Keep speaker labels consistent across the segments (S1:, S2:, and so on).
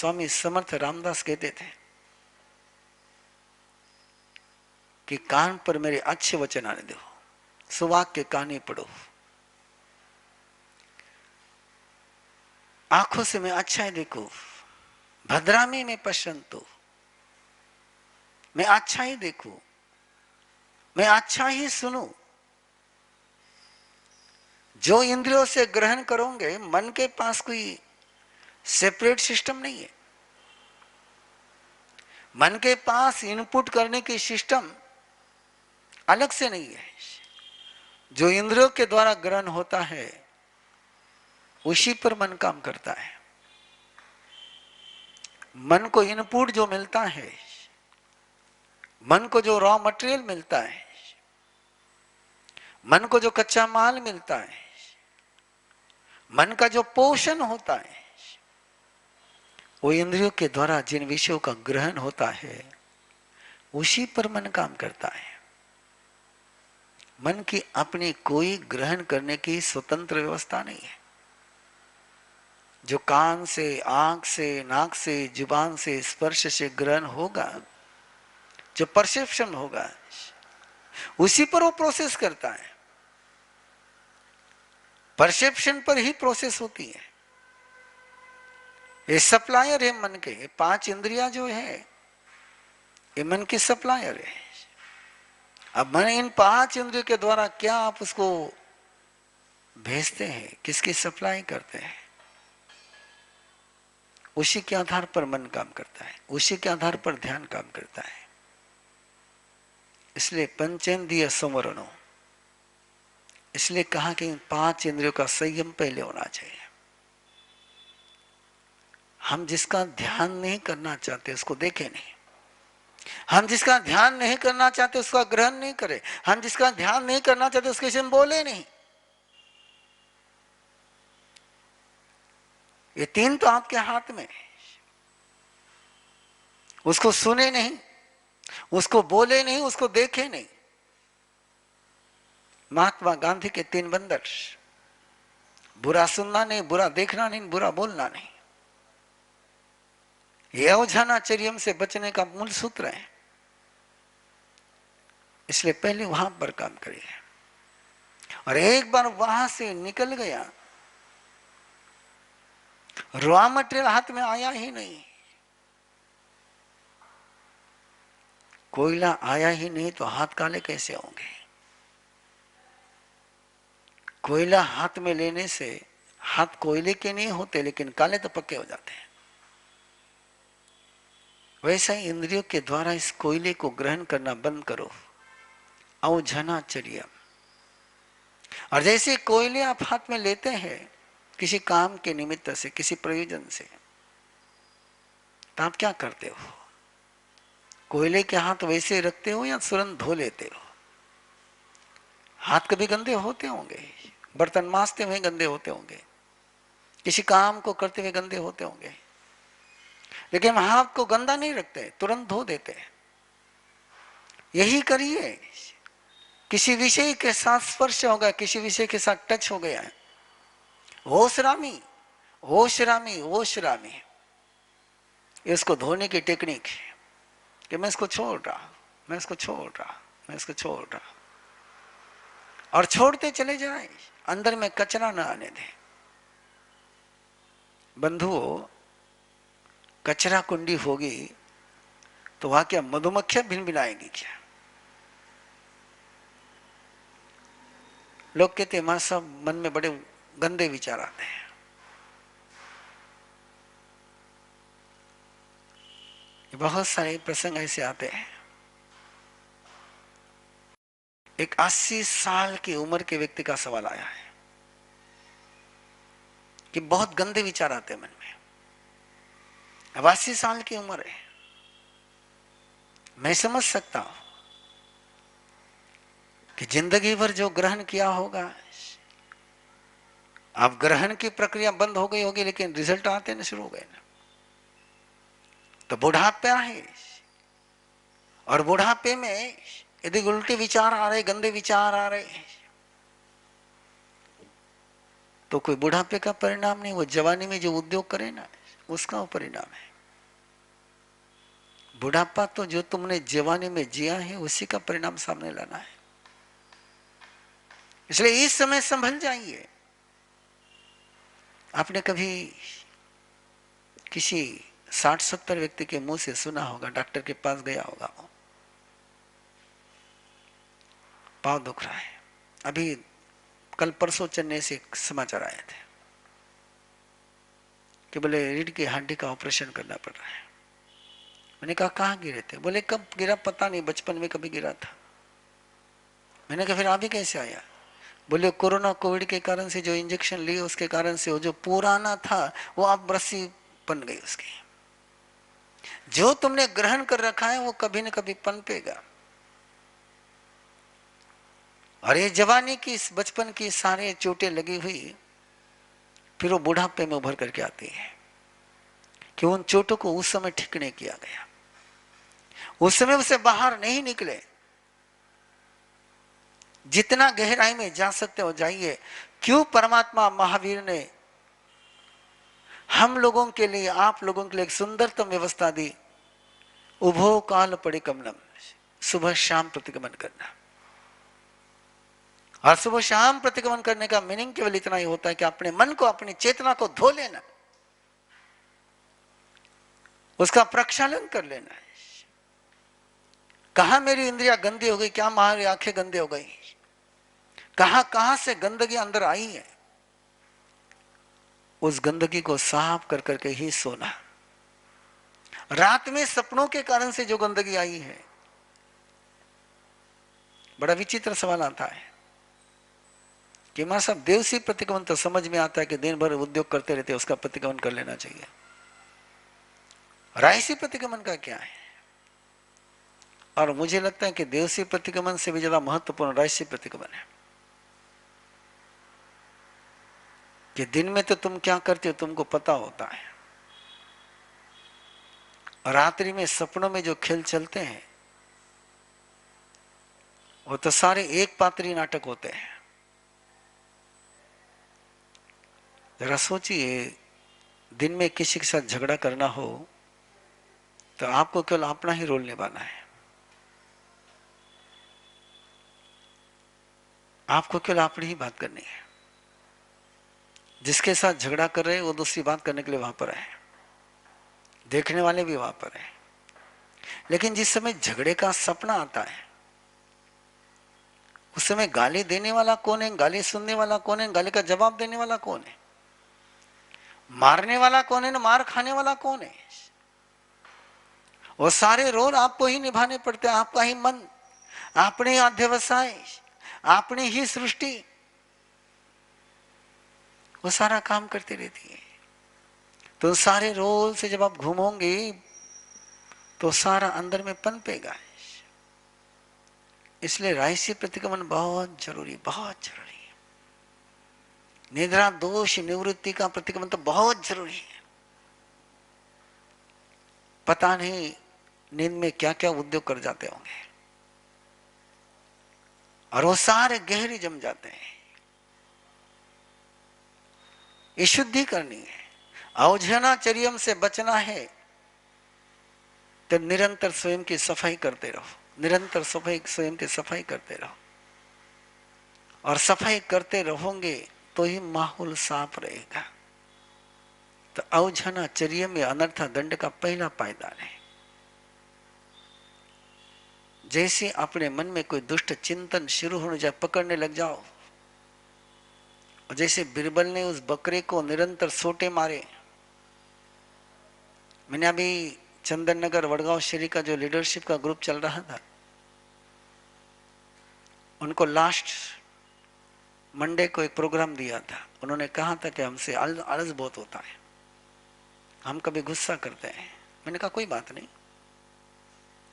S1: स्वामी समर्थ रामदास कहते थे कि कान पर मेरे अच्छे वचन आने दो, सुवाक्य काने पढ़ो, आंखों से मैं अच्छा ही देखूं, भद्रामी में पश्यंतु, मैं अच्छा ही देखूं, मैं अच्छा ही सुनूं। जो इंद्रियों से ग्रहण करोगे, मन के पास कोई सेपरेट सिस्टम नहीं है। मन के पास इनपुट करने की सिस्टम अलग से नहीं है। जो इंद्रियों के द्वारा ग्रहण होता है उसी पर मन काम करता है। मन को इनपुट जो मिलता है, मन को जो रॉ मटेरियल मिलता है, मन को जो कच्चा माल मिलता है, मन का जो पोषण होता है, वो इंद्रियों के द्वारा जिन विषयों का ग्रहण होता है उसी पर मन काम करता है। मन की अपनी कोई ग्रहण करने की स्वतंत्र व्यवस्था नहीं है। जो कान से, आंख से, नाक से, जुबान से, स्पर्श से ग्रहण होगा, जो परसेप्शन होगा, उसी पर वो प्रोसेस करता है। परसेप्शन पर ही प्रोसेस होती है। ये सप्लायर है मन के। 5 इंद्रियां जो है ये मन की सप्लायर है। अब मन इन 5 इंद्रियों के द्वारा क्या आप उसको भेजते हैं, किसकी सप्लाई करते हैं, उसी के आधार पर मन काम करता है, उसी के आधार पर ध्यान काम करता है। इसलिए पंचेंद्रिय संवरणों, इसलिए कहा कि 5 इंद्रियों का संयम पहले होना चाहिए। हम जिसका ध्यान नहीं करना चाहते उसको देखें नहीं, हम जिसका ध्यान नहीं करना चाहते उसका ग्रहण नहीं करें, हम जिसका ध्यान नहीं करना चाहते उसके विषय में बोले नहीं। ये 3 तो आपके हाथ में है। उसको सुने नहीं, उसको बोले नहीं, उसको देखे नहीं। महात्मा गांधी के 3 बंदर, बुरा सुनना नहीं, बुरा देखना नहीं, बुरा बोलना नहीं। ये अवझानाचर्यम से बचने का मूल सूत्र है। इसलिए पहले वहां पर काम करिए। और एक बार वहां से निकल गया, रॉ मटेरियल हाथ में आया ही नहीं, कोयला आया ही नहीं तो हाथ काले कैसे होंगे? कोयला हाथ में लेने से हाथ कोयले के नहीं होते, लेकिन काले तो पक्के हो जाते हैं। वैसा ही इंद्रियों के द्वारा इस कोयले को ग्रहण करना बंद करो, अवझनाचर्य। और जैसे कोयले आप हाथ में लेते हैं किसी काम के निमित्त से, किसी प्रयोजन से, तो आप क्या करते हो? कोयले के हाथ वैसे रखते हो या तुरंत धो लेते हो? हाथ कभी गंदे होते होंगे, बर्तन मांजते हुए गंदे होते होंगे, किसी काम को करते हुए गंदे होते होंगे, लेकिन हाथ को गंदा नहीं रखते, तुरंत धो देते हैं। यही करिए। किसी विषय के साथ स्पर्श हो गया, किसी विषय के साथ टच हो गया है, होशरामी होशरामी होशरामी, इसको धोने की टेक्निक है कि मैं इसको छोड़ रहा, मैं इसको छोड़ रहा, मैं इसको छोड़ रहा, और छोड़ते चले जाए, अंदर में कचरा न आने दें। बंधुओं, कचरा कुंडी होगी तो वहां क्या मधुमक्खियां भिनभिनाएंगी क्या? लोग कहते हैं मां साहब मन में बड़े गंदे विचार आते हैं। बहुत सारे प्रसंग ऐसे आते हैं। एक 80 साल की उम्र के व्यक्ति का सवाल आया है कि बहुत गंदे विचार आते हैं मन में। अब 80 साल की उम्र है, मैं समझ सकता हूं कि जिंदगी भर जो ग्रहण किया होगा, अब ग्रहण की प्रक्रिया बंद हो गई होगी, लेकिन रिजल्ट आते ना शुरू हो गए ना। तो बुढ़ापा है, और बुढ़ापे में यदि उल्टे विचार आ रहे, गंदे विचार आ रहे, तो कोई बुढ़ापे का परिणाम नहीं, वो जवानी में जो उद्योग करे ना उसका वो परिणाम है। बुढ़ापा तो जो तुमने जवानी में जिया है उसी का परिणाम सामने लाना है। इसलिए इस समय संभल जाइए। आपने कभी किसी 60-70 व्यक्ति के मुंह से सुना होगा, डॉक्टर के पास गया होगा, वो पाँव दुख रहा है, अभी कल परसों चेन्नई से समाचार आए थे कि बोले रीढ़ की हड्डी का ऑपरेशन करना पड़ रहा है। मैंने कहा कहाँ गिरे थे? बोले कब गिरा पता नहीं, बचपन में कभी गिरा था। मैंने कहा फिर अभी कैसे आया? बोले कोरोना कोविड के कारण से जो इंजेक्शन लिए उसके कारण से वो जो पुराना था वो अब रस्सी बन गई उसकी। जो तुमने ग्रहण कर रखा है वो कभी न कभी पनपेगा। और ये जवानी की इस बचपन की सारे चोटें लगी हुई फिर वो बुढ़ापे में उभर करके आती है कि उन चोटों को उस समय ठीक नहीं किया गया, उस समय उसे बाहर नहीं निकले। जितना गहराई में जा सकते हो जाइए। क्यों परमात्मा महावीर ने हम लोगों के लिए, आप लोगों के लिए एक सुंदरतम व्यवस्था दी, उभो काल परिकमनम, सुबह शाम प्रतिगमन करना। और सुबह शाम प्रतिगमन करने का मीनिंग केवल इतना ही होता है कि अपने मन को, अपनी चेतना को धो लेना, उसका प्रक्षालन कर लेना है। कहां मेरी इंद्रियां गंदी हो गई, क्या हमारी आंखें गंदी हो गई, कहां कहां से गंदगी अंदर आई है, उस गंदगी को साफ कर करके ही सोना। रात में सपनों के कारण से जो गंदगी आई है, बड़ा विचित्र सवाल आता है कि हमारा सब देवसी प्रतिगमन तो समझ में आता है कि दिन भर उद्योग करते रहते, उसका प्रतिगमन कर लेना चाहिए। रायसी प्रतिगमन का क्या है? और मुझे लगता है कि देवसी प्रतिगमन से भी ज्यादा महत्वपूर्ण रायसी प्रतिगमन है कि दिन में तो तुम क्या करते हो तुमको पता होता है, और रात्रि में सपनों में जो खेल चलते हैं वो तो सारे एक पात्री नाटक होते हैं। जरा सोचिए, दिन में किसी के साथ झगड़ा करना हो तो आपको केवल अपना ही रोल निभाना है, आपको केवल अपनी ही बात करनी है। जिसके साथ झगड़ा कर रहे हैं वो दूसरी बात करने के लिए वहां पर है, देखने वाले भी वहां पर है। लेकिन जिस समय झगड़े का सपना आता है उस समय गाली देने वाला कौन है, गाली सुनने वाला कौन है, गाली का जवाब देने वाला कौन है, मारने वाला कौन है, ना मार खाने वाला कौन है? वो सारे रोल आपको ही निभाने पड़ते हैं। आपका ही मन, अपने अध्यवसाय, अपनी ही सृष्टि वो सारा काम करती रहती है। तो सारे रोल से जब आप घूमोगे तो सारा अंदर में पनपेगा। इसलिए रायसी प्रतिगमन बहुत जरूरी, बहुत जरूरी है। निद्रा दोष निवृत्ति का प्रतिगमन तो बहुत जरूरी है। पता नहीं नींद में क्या क्या उद्योग कर जाते होंगे और वो सारे गहरे जम जाते हैं। ये शुद्धि करनी है, अवझनाचर्यम से बचना है तो निरंतर स्वयं की सफाई करते रहो, निरंतर स्वयं की सफाई करते रहो। और सफाई करते रहोगे तो ही माहौल साफ रहेगा। तो अवझनाचर्य में अनर्था दंड का पहला पायदान है। जैसे अपने मन में कोई दुष्ट चिंतन शुरू होने जाए, पकड़ने लग जाओ। और जैसे बिरबल ने उस बकरे को निरंतर सोटे मारे। मैंने अभी चंदन नगर वडगांव शहरी का जो लीडरशिप का ग्रुप चल रहा था, उनको लास्ट मंडे को एक प्रोग्राम दिया था। उन्होंने कहा था कि हमसे आलस बहुत होता है, हम कभी गुस्सा करते हैं। मैंने कहा कोई बात नहीं,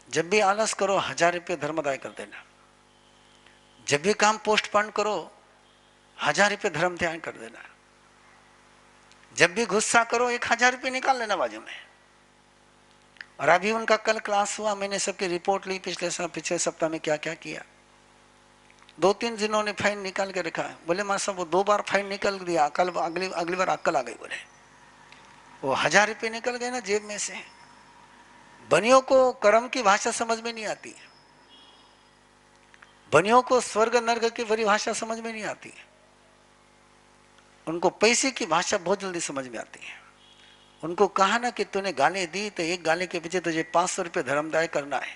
S1: जब भी आलस करो 1000 रुपये धर्मदाय कर देना। जब भी काम पोस्टपोन करो 1000 रुपये धर्म ध्यान कर देना। जब भी गुस्सा करो 1000 रुपये निकाल लेना बाजू में। और अभी उनका कल क्लास हुआ, मैंने सबकी रिपोर्ट ली पिछले सप्ताह में क्या क्या किया। 2-3 दिनों ने फाइन निकाल के रखा है। बोले मां साहब वो 2 बार फाइन निकल दिया, कल अगली बार अक्कल आ गई। बोले वो 1000 रुपये निकल गए ना जेब में से, बनियों को कर्म की भाषा समझ में नहीं आती है, बनियों को स्वर्ग नर्क की परिभाषा समझ में नहीं आती है, उनको पैसे की भाषा बहुत जल्दी समझ में आती है। उनको कहा ना कि तूने गाली दी तो एक गाली के पीछे तुझे 500 रुपये धर्मदाय करना है,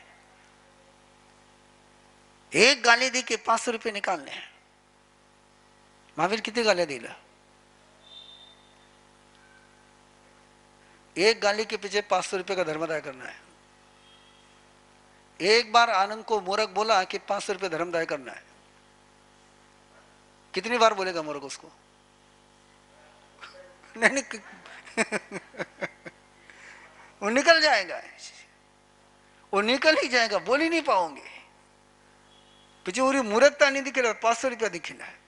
S1: एक गाली दी के 500 रुपये निकालने हैं। महावीर कितनी गालियां दिला, एक गाली के पीछे 500 रुपये का धर्मदाय करना है। एक बार आनंद को मूर्ख बोला कि 500 रुपये धर्मदाय करना है, कितनी बार बोलेगा मूर्ख उसको? नहीं वो निकल जाएगा, वो निकल ही जाएगा, बोल ही नहीं पाओगे। पीछे पूरी मूर्खता नहीं दिखे रहा, 500 रुपया दिखना है।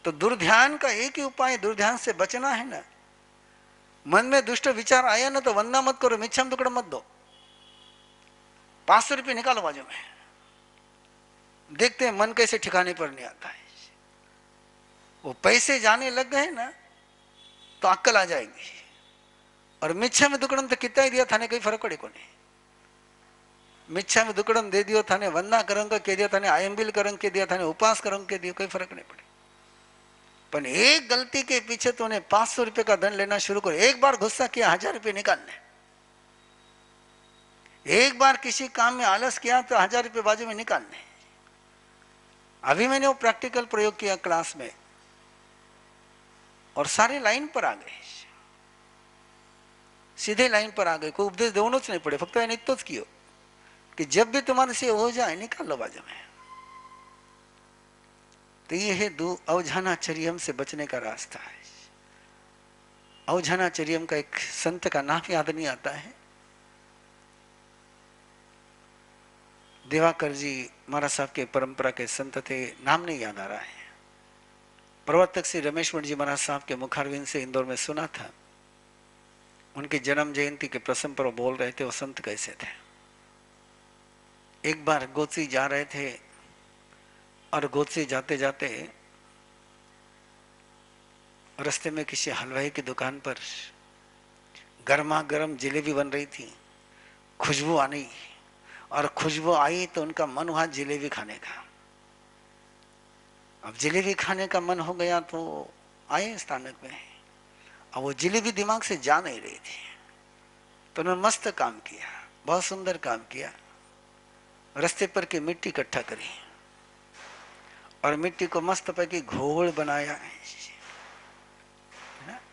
S1: तो दुर्ध्यान का एक ही उपाय, दुर्ध्यान से बचना है ना। मन में दुष्ट विचार आया ना तो वंदना मत करो, मिच्छम दुक्कड़ मत दो, 500 रुपये निकालो बाजू में, देखते हैं मन कैसे ठिकाने पर नहीं आता है। वो पैसे जाने लग गए ना तो अक्कल आ जाएगी। और मिच्छा में दुक्कड़म तो कितना ही दिया थाने कोई फर्क पड़े को नहीं। मिच्छा में दुक्कड़म दे दियो थाने, वंदना करंग के दिया थाने, आयम्बिल करंग के दिया थाने, उपास करंग के दियो, कोई फर्क नहीं पड़े। पर एक गलती के पीछे तो उन्हें 500 रुपये का दंड लेना शुरू करो। एक बार गुस्सा किया 1000 रुपये निकालने, एक बार किसी काम में आलस किया तो 1000 रुपये बाजू में निकालने। अभी मैंने वो प्रैक्टिकल प्रयोग किया क्लास में और सारे लाइन पर आ गए, सीधे लाइन पर आ गए, कोई उपदेश देना नहीं पड़े, फक्त मैंने इतना किया कि जब भी तुम्हारे से हो जाए निकाल लो बाजू में। तो ये है अवझानाचर्यम से बचने का रास्ता है। अवझानाचर्यम का एक संत का नाम याद नहीं आता है, दिवाकर जी महाराज साहब के परंपरा के संत थे, नाम नहीं याद आ रहा है। प्रवर्तक श्री रमेश्वर जी महाराज साहब के मुखारविंद से इंदौर में सुना था, उनकी जन्म जयंती के प्रसंग पर वो बोल रहे थे वो संत कैसे थे। एक बार गोत्री जा रहे थे और गोत्री जाते जाते रास्ते में किसी हलवाई की दुकान पर गर्मा गर्म जलेबी बन रही थी, खुशबू आनी, और खुशबू आई तो उनका मन हुआ जलेबी खाने का। अब जलेबी खाने का मन हो गया तो आए स्थानक में, अब वो जलेबी दिमाग से जा नहीं रही थी, तो उन्होंने मस्त काम किया, बहुत सुंदर काम किया। रास्ते पर की मिट्टी इकट्ठा करी और मिट्टी को मस्त पैकी घोल बनाया,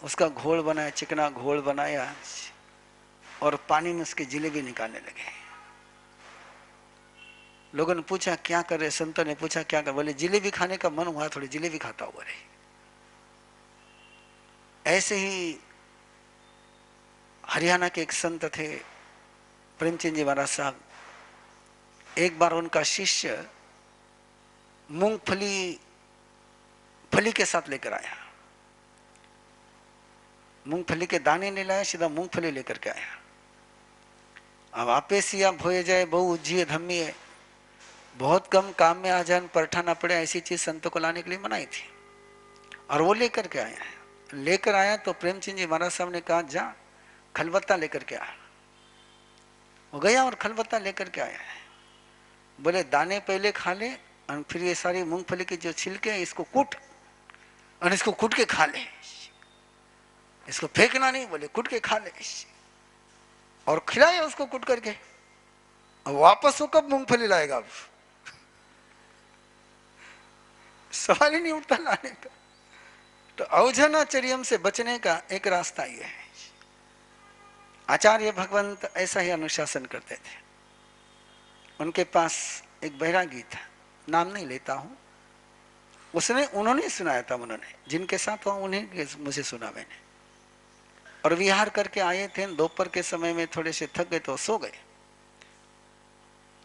S1: उसका घोल बनाया, चिकना घोल बनाया और पानी में उसकी जलेबी निकालने लगे। लोगों ने पूछा क्या कर रहे, संत ने पूछा क्या कर, बोले जलेबी खाने का मन हुआ, थोड़ी जलेबी खाता हुआ रहे। ऐसे ही हरियाणा के एक संत थे प्रेमचंद जी महाराज साहब, एक बार उनका शिष्य मूंगफली फली के साथ लेकर आया, मूंगफली के दाने नहीं लाया, सीधा मूंगफली लेकर के आया। अब आपे सिया भोए जाए बहु उज्जिए धम्मी है, बहुत कम काम में आ जाए परठा ना पड़े, ऐसी चीज संतों को लाने के लिए मनाई थी। और वो लेकर के आया है, लेकर आया तो प्रेमचंद जी महाराज साहब ने कहा जा खलबत्ता लेकर के आ। वो गया और खलबत्ता लेकर के आया है। बोले दाने पहले खा ले और फिर ये सारी मूंगफली के जो छिलके हैं इसको कूट और इसको कूट के खा ले, इसको फेंकना नहीं, बोले कूट के खा ले। और खिलाए उसको कूट करके। अब वापस वो कब मूंगफली लाएगा, अब सवाल ही नहीं उठता लाने का। तो अवझनाचर्यम से बचने का एक रास्ता ये है। आचार्य भगवंत ऐसा ही अनुशासन करते थे। उनके पास एक बैरागी था, नाम नहीं लेता हूं, उन्होंने सुनाया था, उन्होंने जिनके साथ हुआ उन्हें मुझे सुना मैंने। और विहार करके आए थे, दोपहर के समय में थोड़े से थक गए तो सो गए।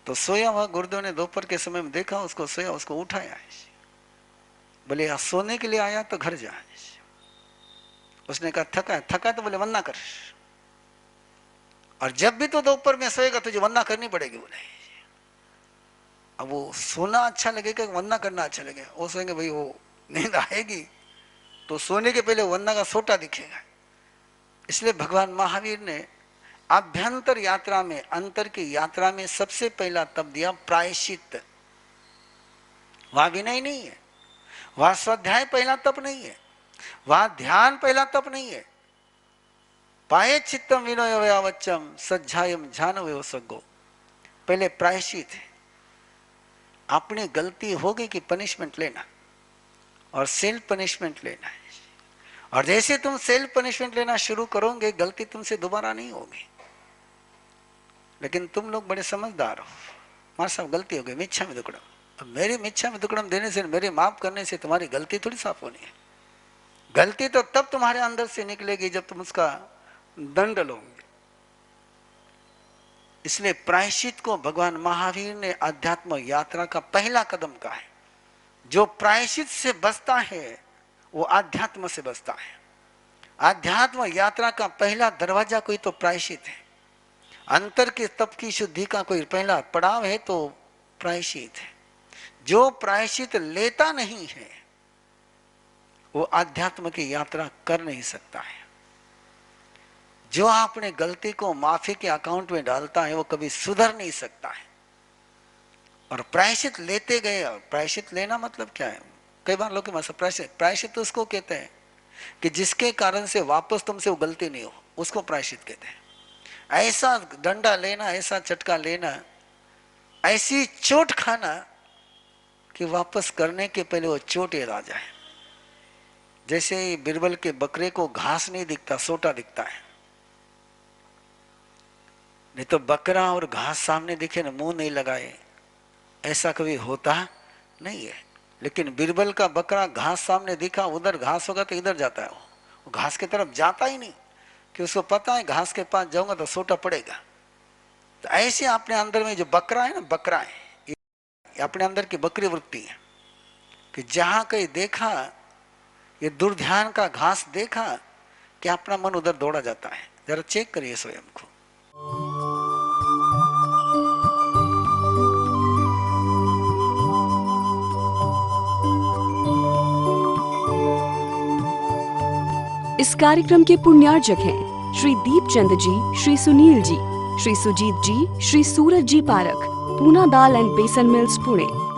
S1: तो सोया हुआ गुरुदेव ने दोपहर के समय में देखा उसको सोया, उसको उठाया, बोले यहाँ सोने के लिए आया तो घर जा। उसने कहा थका, थका तो बोले वंदना कर, और जब भी तो दोपहर में सोएगा तुझे वंदना करनी पड़ेगी। बोले अब वो सोना अच्छा लगेगा वंदना करना अच्छा लगेगा, वो सोएंगे भाई वो नींद आएगी तो सोने के पहले वंदना का सोटा दिखेगा। इसलिए भगवान महावीर ने आभ्यंतर यात्रा में, अंतर की यात्रा में सबसे पहला तप दिया प्रायश्चित। वहां विनय नहीं है, वहां स्वाध्याय पहला तप नहीं है, वहां ध्यान पहला तप नहीं है। पाए चित्तम विनय वयावच्चम सज्जायम ध्यान वयो सगो। पहले प्रायश्चित है, अपनी गलती हो गई कि पनिशमेंट लेना और सेल्फ पनिशमेंट लेना है। और जैसे तुम सेल्फ पनिशमेंट लेना शुरू करोगे, गलती तुमसे दोबारा नहीं होगी। लेकिन तुम लोग बड़े समझदार हो, हमारे साथ गलती हो गई, मिच्छा में दुक्कड़म। अब मेरी मिच्छा में दुक्कड़म देने से, मेरे माफ करने से तुम्हारी गलती थोड़ी साफ होनी है। गलती तो तब तुम्हारे अंदर से निकलेगी जब तुम उसका दंड लोगे। इसलिए प्रायश्चित को भगवान महावीर ने अध्यात्म यात्रा का पहला कदम कहा है। जो प्रायश्चित से बचता है वो अध्यात्म से बचता है। अध्यात्म यात्रा का पहला दरवाजा कोई तो प्रायश्चित है। अंतर के तप की शुद्धि का कोई पहला पड़ाव है तो प्रायश्चित है। जो प्रायश्चित लेता नहीं है वो अध्यात्म की यात्रा कर नहीं सकता है। जो अपने गलती को माफी के अकाउंट में डालता है वो कभी सुधर नहीं सकता है। और प्रायश्चित लेते गए। प्रायश्चित लेना मतलब क्या है? कई बार लोग प्रायश्चित तो उसको कहते हैं कि जिसके कारण से वापस तुमसे वो गलती नहीं हो, उसको प्रायश्चित कहते हैं। ऐसा डंडा लेना, ऐसा चटका लेना, ऐसी चोट खाना कि वापस करने के पहले वो चोट याद आ जाए। जैसे बिरबल के बकरे को घास नहीं दिखता, सोटा दिखता है। नहीं तो बकरा और घास सामने दिखे ना, मुंह नहीं लगाए, ऐसा कभी होता नहीं है। लेकिन बिरबल का बकरा घास सामने दिखा, उधर घास होगा तो इधर जाता है, वो घास की तरफ जाता ही नहीं, कि उसको पता है घास के पास जाऊंगा तो सोटा पड़ेगा। तो ऐसे अपने अंदर में जो बकरा है ना, बकरा है, ये अपने अंदर की बकरी वृत्ति है कि जहां कहीं देखा ये दुर्ध्यान का घास देखा कि अपना मन उधर दौड़ा जाता है। जरा चेक करिए स्वयं को।
S2: इस कार्यक्रम के पुण्यार्जक हैं श्री दीपचंद जी, श्री सुनील जी, श्री सुजीत जी, श्री सूरज जी पारख, पूना दाल एंड बेसन मिल्स, पुणे।